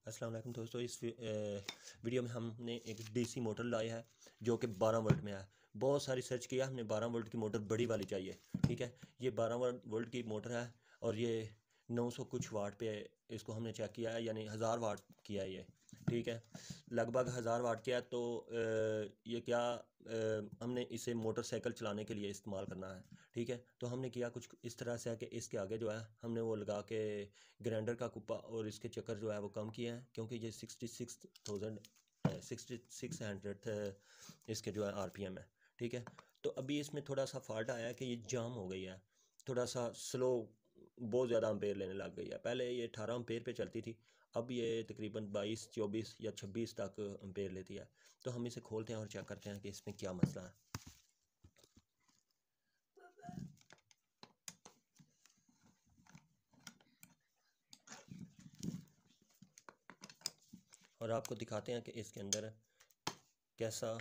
अस्सलाम वालेकुम दोस्तों, इस वीडियो में हमने एक डीसी मोटर लाया है जो कि 12 वोल्ट में है। बहुत सारी सर्च किया हमने, 12 वोल्ट की मोटर बड़ी वाली चाहिए। ठीक है, ये 12 वोल्ट की मोटर है और ये 900 कुछ वाट पे इसको हमने चेक किया है, यानी 1000 वाट किया है ये। ठीक है, लगभग 1000 वाट किया। तो ये क्या हमने इसे मोटरसाइकिल चलाने के लिए इस्तेमाल करना है। ठीक है, तो हमने किया कुछ इस तरह से है कि इसके आगे जो है हमने वो लगा के ग्राइंडर का कुप्पा और इसके चक्कर जो है वो कम किए हैं, क्योंकि ये 6600 इसके जो है आरपीएम है। ठीक है, तो अभी इसमें थोड़ा सा फॉल्ट आया है कि ये जाम हो गई है, थोड़ा सा स्लो, बहुत ज़्यादा अम्पेयर लेने लग गई है। पहले ये 18 अम्पेयर पे चलती थी, अब ये तकरीबन 22, 24 या 26 तक अम्पेयर लेती है। तो हम इसे खोलते हैं और चेक करते हैं कि इसमें क्या मसला है। और आपको दिखाते हैं कि इसके अंदर कैसा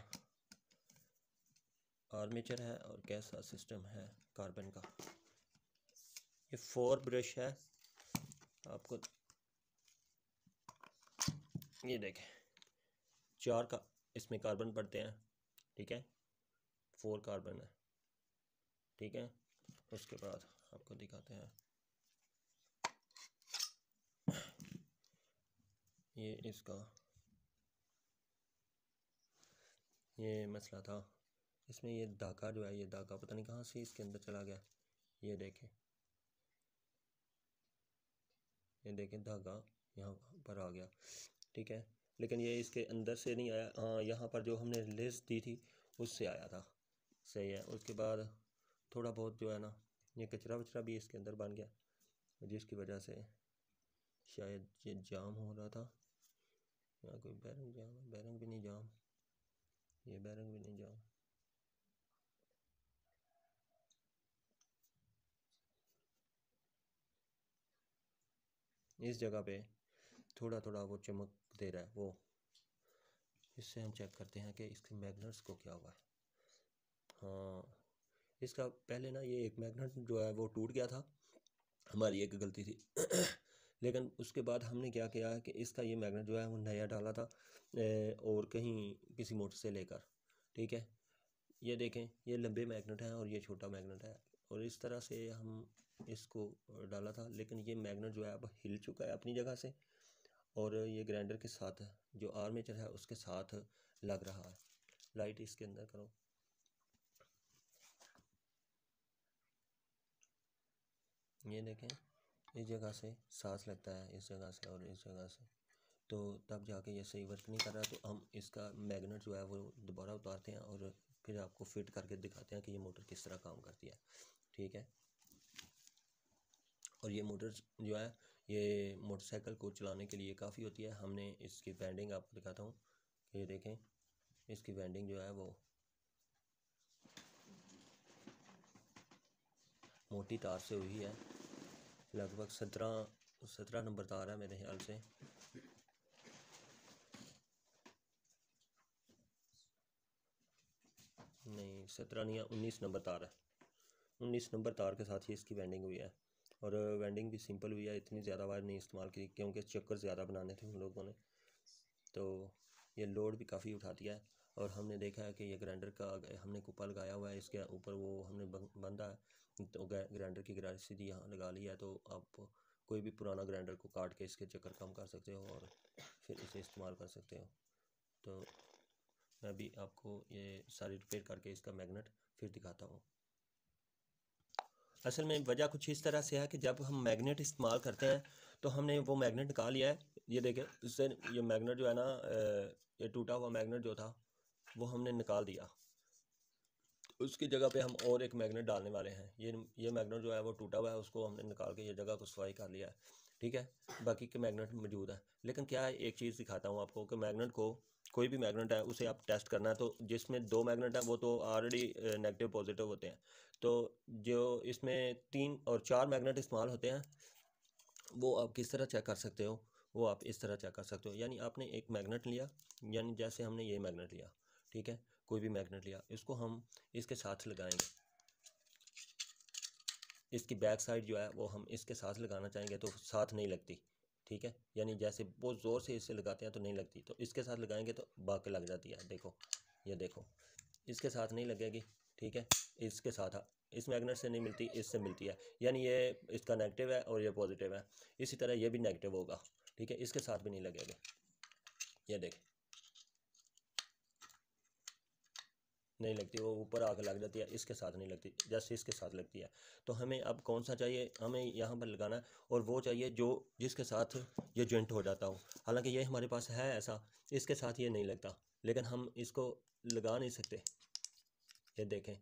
आर्मेचर है और कैसा सिस्टम है कार्बन का। ये 4 ब्रश है, आपको ये देखें 4 का इसमें कार्बन पड़ते हैं। ठीक है, 4 कार्बन है। ठीक है, उसके बाद आपको दिखाते हैं ये इसका ये मसला था। इसमें ये धागा जो है, ये धागा पता नहीं कहाँ से इसके अंदर चला गया। ये देखें, ये देखें धागा यहाँ पर आ गया। ठीक है, लेकिन ये इसके अंदर से नहीं आया। हाँ, यहाँ पर जो हमने लेस दी थी उससे आया था। सही है। उसके बाद थोड़ा बहुत जो है ना, ये कचरा वचरा भी इसके अंदर बन गया, जिसकी वजह से शायद ये जाम हो रहा था। यहाँ कोई बैरंग जाम, बैरंग भी नहीं जाम, ये बैरंग भी नहीं जाम। इस जगह पे थोड़ा थोड़ा वो चमक दे रहा है वो। इससे हम चेक करते हैं कि इसके मैग्नेट्स को क्या हुआ है। हाँ, इसका पहले ना ये एक मैग्नेट जो है वो टूट गया था, हमारी एक गलती थी। लेकिन उसके बाद हमने क्या किया है कि इसका ये मैग्नेट जो है वो नया डाला था, और कहीं किसी मोटर से लेकर। ठीक है, ये देखें, ये लंबे मैग्नेट हैं और ये छोटा मैग्नेट है, और इस तरह से हम इसको डाला था। लेकिन ये मैग्नेट जो है अब हिल चुका है अपनी जगह से, और ये ग्राइंडर के साथ जो आर्मेचर है उसके साथ लग रहा है। लाइट इसके अंदर करो, ये देखें, इस जगह से सांस लगता है, इस जगह से और इस जगह से, तो तब जाके ये सही वर्क नहीं कर रहा। तो हम इसका मैग्नेट जो है वो दोबारा उतारते हैं और फिर आपको फिट करके दिखाते हैं कि ये मोटर किस तरह काम करती है। ठीक है, और ये मोटर जो है ये मोटरसाइकिल को चलाने के लिए काफ़ी होती है। हमने इसकी बैंडिंग आपको दिखाता हूँ, ये देखें, इसकी बैंडिंग जो है वो मोटी तार से हुई है। लगभग 17 नंबर तार है मेरे ख्याल से। नहीं, 17 नहीं है, 19 नंबर तार है। 19 नंबर तार के साथ ही इसकी वेंडिंग हुई है, और वेंडिंग भी सिंपल हुई है, इतनी ज़्यादा वायर नहीं इस्तेमाल की क्योंकि चक्कर ज़्यादा बनाने थे उन लोगों ने। तो ये लोड भी काफ़ी उठाती है। और हमने देखा है कि ये ग्राइंडर का हमने कुप्पा लगाया हुआ है, इसके ऊपर वो हमने बंधा है, तो ग्राइंडर की गिरारी सीधी यहाँ लगा ली है। तो आप कोई भी पुराना ग्राइंडर को काट के इसके चक्कर कम कर सकते हो और फिर इसे इस्तेमाल कर सकते हो। तो मैं भी आपको ये सारी रिपेयर करके इसका मैग्नेट फिर दिखाता हूँ। असल में वजह कुछ इस तरह से है कि जब हम मैग्नेट इस्तेमाल करते हैं तो हमने वो मैग्नेट निकाल लिया है। ये देखें, इससे ये मैग्नेट जो है ना, ये टूटा हुआ मैग्नेट जो था वो हमने निकाल दिया। उसकी जगह पे हम और एक मैग्नेट डालने वाले हैं। ये मैग्नेट जो है वो टूटा हुआ है, उसको हमने निकाल के ये जगह को सफाई कर लिया है। ठीक है, बाकी के मैग्नेट मौजूद है। लेकिन क्या है, एक चीज़ दिखाता हूँ आपको कि मैग्नेट को, कोई भी मैग्नेट है उसे आप टेस्ट करना है, तो जिसमें 2 मैग्नेट है वो तो ऑलरेडी नेगेटिव पॉजिटिव होते हैं। तो जो इसमें 3 और 4 मैग्नेट इस्तेमाल होते हैं वो आप किस तरह चेक कर सकते हो, वो आप इस तरह चेक कर सकते हो। यानी आपने एक मैग्नेट लिया, यानी जैसे हमने ये मैग्नेट लिया, ठीक है, कोई भी मैग्नेट लिया, इसको हम इसके साथ लगाएंगे। इसकी बैक साइड जो है वो हम इसके साथ लगाना चाहेंगे तो साथ नहीं लगती। ठीक है, यानी जैसे बहुत ज़ोर से इसे लगाते हैं तो नहीं लगती, तो इसके साथ लगाएंगे तो बाकी लग जाती है। देखो, ये देखो, इसके साथ नहीं लगेगी, ठीक है, इसके साथ इस मैग्नेट से नहीं मिलती, इससे मिलती है, यानी ये इसका नेगेटिव है और ये पॉजिटिव है। इसी तरह ये भी नेगेटिव होगा, ठीक है, इसके साथ भी नहीं लगेगा। ये देखें, नहीं लगती, वो ऊपर आकर लग जाती है, इसके साथ नहीं लगती, जैसे इसके साथ लगती है। तो हमें अब कौन सा चाहिए, हमें यहाँ पर लगाना है, और वो चाहिए जो जिसके साथ ये जॉइंट हो जाता हो। हालांकि ये हमारे पास है ऐसा, इसके साथ ये नहीं लगता, लेकिन हम इसको लगा नहीं सकते। ये देखें,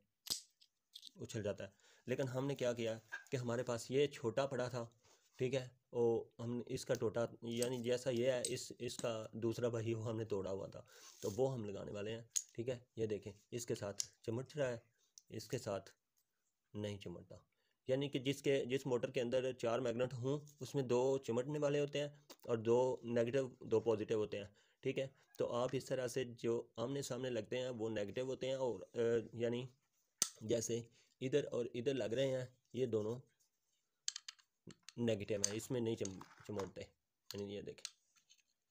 उछल जाता है। लेकिन हमने क्या किया कि हमारे पास ये छोटा पड़ा था, ठीक है, और हमने इसका टोटा, यानी जैसा ये है इसका दूसरा भाई वो हमने तोड़ा हुआ था, तो वो हम लगाने वाले हैं, ठीक है। ये देखें, इसके साथ चिमट रहा है, इसके साथ नहीं चिमटता, यानी कि जिस मोटर के अंदर 4 मैग्नेट हों उसमें 2 चिमटने वाले होते हैं और 2 नेगेटिव 2 पॉजिटिव होते हैं, ठीक है। तो आप इस तरह से जो आमने सामने लगते हैं वो नेगेटिव होते हैं, और यानी जैसे इधर और इधर लग रहे हैं, ये दोनों नेगेटिव हैं, इसमें नहीं चिमोड़ते। यानी ये देखें,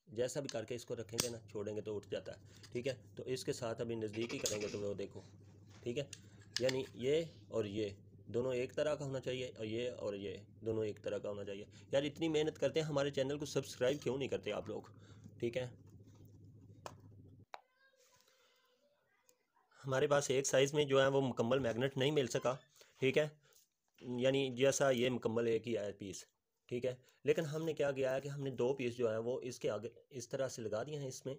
जैसा भी करके इसको रखेंगे ना, छोड़ेंगे तो उठ जाता है, ठीक है। तो इसके साथ अभी नज़दीकी करेंगे तो वो देखो, ठीक है, यानी ये और ये दोनों एक तरह का होना चाहिए, और ये दोनों एक तरह का होना चाहिए। यार इतनी मेहनत करते हैं, हमारे चैनल को सब्सक्राइब क्यों नहीं करते आप लोग, ठीक है। हमारे पास एक साइज़ में जो है वो मुकम्मल मैग्नेट नहीं मिल सका, ठीक है, यानी जैसा ये मुकम्मल एक ही है पीस, ठीक है। लेकिन हमने क्या किया है कि हमने 2 पीस जो है वो इसके आगे इस तरह से लगा दिए हैं इसमें,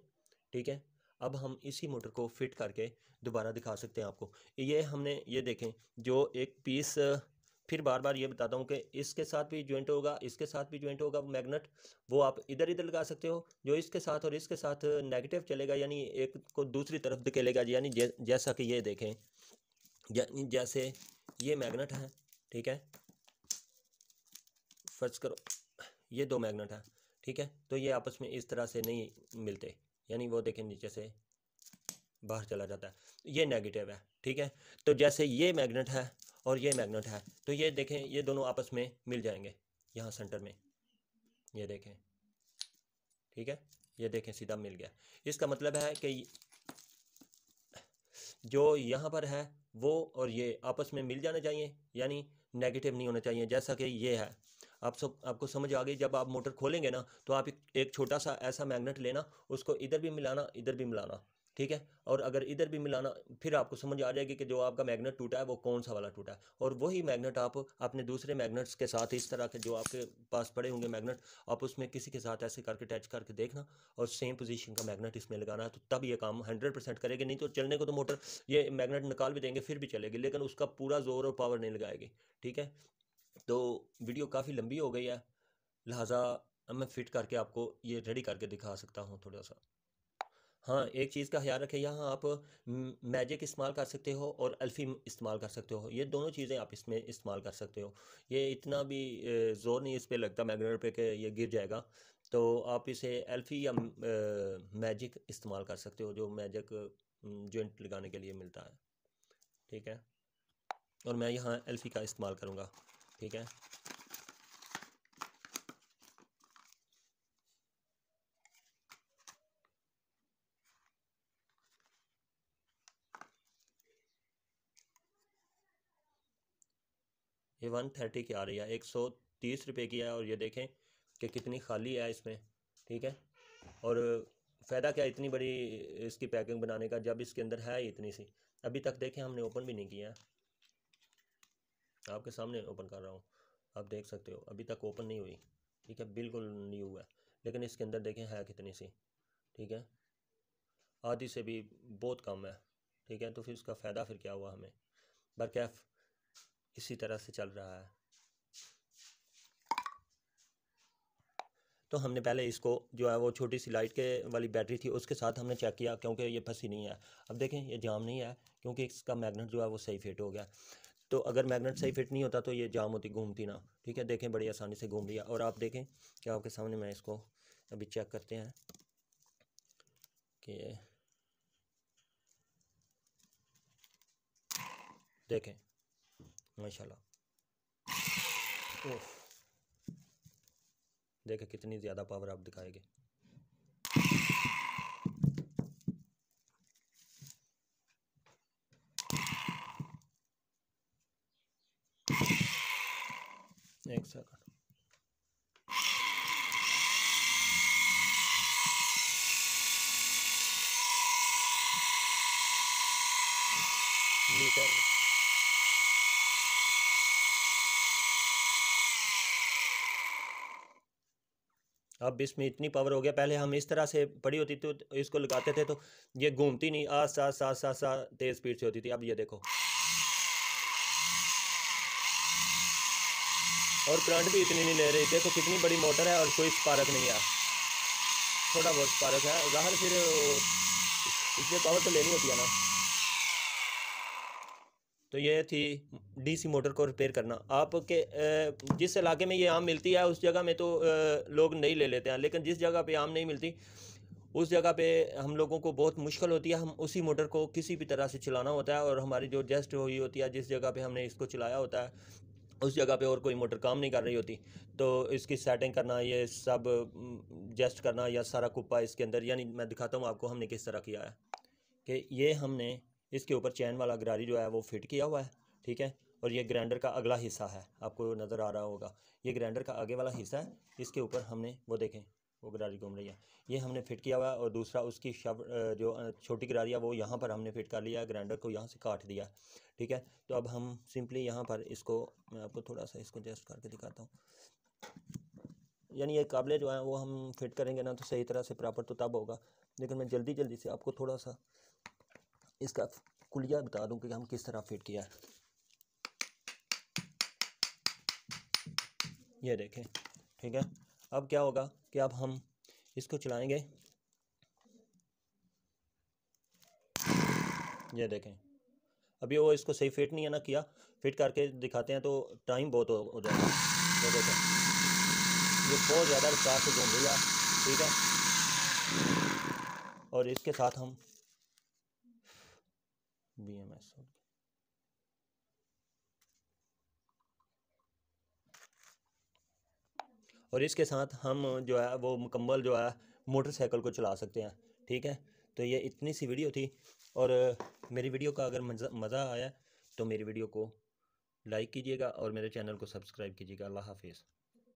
ठीक है। अब हम इसी मोटर को फिट करके दोबारा दिखा सकते हैं आपको। ये हमने, ये देखें, जो एक पीस, फिर बार बार ये बताता हूँ कि इसके साथ भी जॉइंट होगा, इसके साथ भी जॉइंट होगा मैग्नेट, वो आप इधर इधर लगा सकते हो। जो इसके साथ और इसके साथ नेगेटिव चलेगा, यानी एक को दूसरी तरफ धकेलेगा, यानी जैसा कि ये देखें, जैसे ये मैग्नेट है, ठीक है, फर्ज करो ये 2 मैग्नेट है, ठीक है, तो ये आपस में इस तरह से नहीं मिलते, यानी वो देखें नीचे से बाहर चला जाता है, ये नेगेटिव है, ठीक है। तो जैसे ये मैग्नेट है और ये मैग्नेट है, तो ये देखें, ये दोनों आपस में मिल जाएंगे यहाँ सेंटर में, ये देखें, ठीक है, ये देखें सीधा मिल गया। इसका मतलब है कि जो यहाँ पर है वो और ये आपस में मिल जाने चाहिए, यानी नेगेटिव नहीं होना चाहिए, जैसा कि ये है। आपको समझ आ गई। जब आप मोटर खोलेंगे ना, तो आप एक छोटा सा ऐसा मैग्नेट लेना, उसको इधर भी मिलाना, इधर भी मिलाना, ठीक है, और अगर इधर भी मिलाना, फिर आपको समझ आ जाएगी कि जो आपका मैग्नेट टूटा है वो कौन सा वाला टूटा है। और वही मैग्नेट आप अपने दूसरे मैग्नेट्स के साथ, इस तरह के जो आपके पास पड़े होंगे मैग्नेट, आप उसमें किसी के साथ ऐसे करके अटैच करके देखना, और सेम पोजीशन का मैग्नेट इसमें लगाना है, तो तब ये काम 100% करेगी। नहीं तो चलने को तो मोटर ये मैग्नेट निकाल भी देंगे फिर भी चलेगी, लेकिन उसका पूरा जोर और पावर नहीं लगाएगी, ठीक है। तो वीडियो काफ़ी लंबी हो गई है, लिहाजा मैं फिट करके आपको ये रेडी करके दिखा सकता हूँ थोड़ा सा। हाँ, एक चीज़ का ख्याल रखें, यहाँ आप मैजिक इस्तेमाल कर सकते हो और अल्फ़ी इस्तेमाल कर सकते हो, ये दोनों चीज़ें आप इसमें इस्तेमाल कर सकते हो। ये इतना भी ज़ोर नहीं इस पे लगता मैग्नेट पे कि ये गिर जाएगा, तो आप इसे अल्फ़ी या मैजिक इस्तेमाल कर सकते हो, जो मैजिक जॉइंट लगाने के लिए मिलता है, ठीक है। और मैं यहाँ अल्फ़ी का इस्तेमाल करूँगा, ठीक है। ये 130 की आ रही है, 130 रुपये की है, और ये देखें कि कितनी खाली है इसमें, ठीक है। और फ़ायदा क्या इतनी बड़ी इसकी पैकिंग बनाने का, जब इसके अंदर है इतनी सी। अभी तक देखें हमने ओपन भी नहीं किया, आपके सामने ओपन कर रहा हूँ, आप देख सकते हो अभी तक ओपन नहीं हुई, ठीक है, बिल्कुल न्यू है। लेकिन इसके अंदर देखें है कितनी सी, ठीक है, आधी से भी बहुत कम है, ठीक है। तो फिर उसका फ़ायदा फिर क्या हुआ हमें, बरकैफ इसी तरह से चल रहा है। तो हमने पहले इसको जो है वो छोटी सी लाइट के वाली बैटरी थी उसके साथ हमने चेक किया, क्योंकि ये फंसी नहीं है। अब देखें ये जाम नहीं है, क्योंकि इसका मैग्नेट जो है वो सही फिट हो गया। तो अगर मैग्नेट सही फिट नहीं होता तो ये जाम होती, घूमती ना, ठीक है। देखें बड़ी आसानी से घूम रही है। और आप देखें कि आपके सामने, मैं इसको अभी चेक करते हैं कि देखें माशाल्लाह, ओह देखें कितनी ज़्यादा पावर आप दिखाएंगे। एक सेकंड, अब इसमें इतनी पावर हो गया। पहले हम इस तरह से पड़ी होती तो इसको लगाते थे तो ये घूमती नहीं, सा सा सा सा तेज़ स्पीड से होती थी। अब ये देखो, और करंट भी इतनी नहीं ले रही। देखो कितनी बड़ी मोटर है और कोई स्पार्क नहीं है, थोड़ा बहुत स्पार्क है ज़ाहिर, फिर इसमें पावर तो लेनी होती है ना। तो ये थी डीसी मोटर को रिपेयर करना। आपके जिस इलाके में ये आम मिलती है उस जगह में तो लोग नहीं ले लेते हैं, लेकिन जिस जगह पे आम नहीं मिलती उस जगह पे हम लोगों को बहुत मुश्किल होती है। हम उसी मोटर को किसी भी तरह से चलाना होता है, और हमारी जो जस्ट हुई होती है, जिस जगह पे हमने इसको चलाया होता है उस जगह पे और कोई मोटर काम नहीं कर रही होती। तो इसकी सेटिंग करना, ये सब जस्ट करना, या सारा कुप्पा इसके अंदर, यानी मैं दिखाता हूँ आपको हमने किस तरह किया है कि ये हमने इसके ऊपर चैन वाला गरारी जो है वो फिट किया हुआ है, ठीक है। और ये ग्राइंडर का अगला हिस्सा है, आपको नज़र आ रहा होगा, ये ग्राइंडर का आगे वाला हिस्सा है। इसके ऊपर हमने वो देखें वो गरारी घूम रही है, ये हमने फिट किया हुआ है। और दूसरा उसकी जो छोटी गरारी है वो यहाँ पर हमने फिट कर लिया है, ग्राइंडर को यहाँ से काट दिया, ठीक है। तो अब हम सिंपली यहाँ पर इसको, मैं आपको थोड़ा सा इसको जस्ट करके दिखाता हूँ, यानी ये काबले जो हैं वो हम फिट करेंगे ना तो सही तरह से प्रॉपर तो तब होगा। लेकिन मैं जल्दी जल्दी से आपको थोड़ा सा इसका कुलिया बता दूं कि हम किस तरह फिट किया है। ये देखें, ठीक है। अब क्या होगा कि अब हम इसको चलाएंगे, ये देखें। अभी वो इसको सही फिट नहीं है ना किया, फिट करके दिखाते हैं तो टाइम बहुत हो जाएगा। ये देखें, ये बहुत ज़्यादा रफ्तार से घूम रही है, ठीक है। और इसके साथ हम BMS, और इसके साथ हम जो है वो मुकम्मल जो है मोटरसाइकिल को चला सकते हैं, ठीक है। तो ये इतनी सी वीडियो थी, और मेरी वीडियो का अगर मज़ा आया तो मेरी वीडियो को लाइक कीजिएगा और मेरे चैनल को सब्सक्राइब कीजिएगा। अल्लाह हाफिज़।